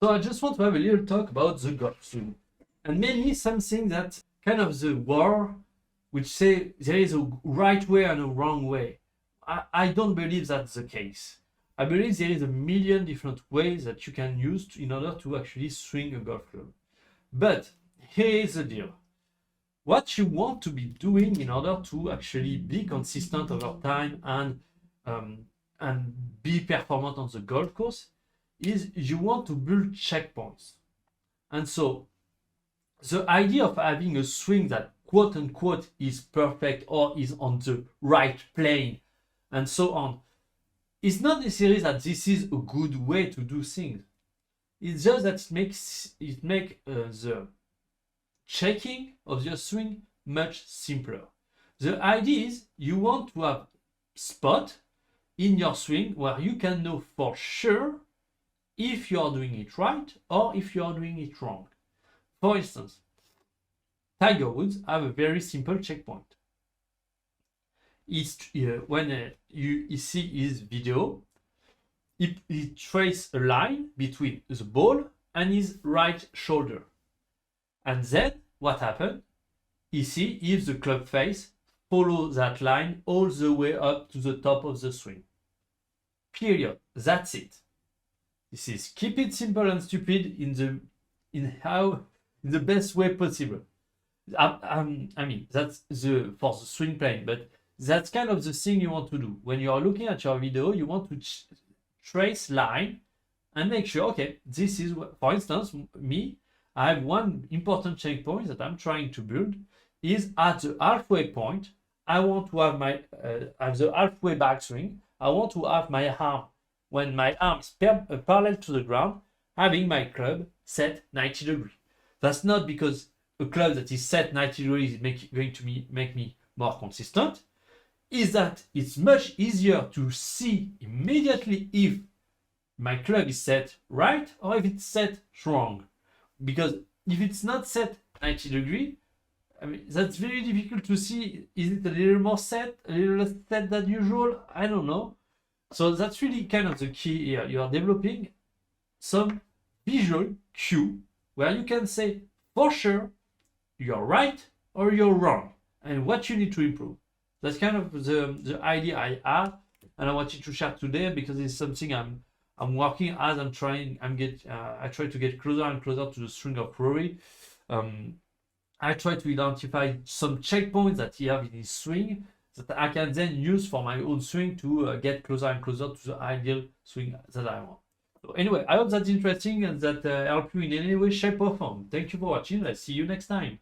So I just want to have a little talk about the golf swing, and mainly something that kind of the war, which say there is a right way and a wrong way. I don't believe that's the case. I believe there is a million different ways that you can use in order to actually swing a golf club. But here is the deal. What you want to be doing in order to actually be consistent over time and be performant on the golf course is you want to build checkpoints. And so the idea of having a swing that quote unquote is perfect or is on the right plane and so on is not necessarily that this is a good way to do things. It's just that it makes the checking of your swing much simpler. The idea is you want to have spot in your swing where you can know for sure if you are doing it right or if you are doing it wrong. For instance, Tiger Woods have a very simple checkpoint. When you see his video, he traces a line between the ball and his right shoulder. And then what happened? You see if the club face follows that line all the way up to the top of the swing. Period. That's it. This is keep it simple and stupid in the best way possible. I mean that's for the swing plane, but that's kind of the thing you want to do when you are looking at your video. You want to trace line and make sure, okay, this is what, for instance, me, I have one important checkpoint that I'm trying to build is at the halfway point. I want to have my at the halfway backswing. I want to have my arm, when my arm is parallel to the ground, having my club set 90 degrees. That's not because a club that is set 90 degrees is going to make me more consistent. Is that it's much easier to see immediately if my club is set right or if it's set wrong. Because if it's not set 90 degrees, I mean, that's very difficult to see. Is it a little more set, a little less set than usual? I don't know. So that's really kind of the key here. You are developing some visual cue where you can say for sure you're right or you're wrong and what you need to improve. That's kind of the idea I had, and I wanted to share today because it's something I'm working as I try to get closer and closer to the swing of Rory. I try to identify some checkpoints that he has in his swing that I can then use for my own swing to get closer and closer to the ideal swing that I want. So anyway, I hope that's interesting and that helped you in any way, shape or form. Thank you for watching. I'll see you next time.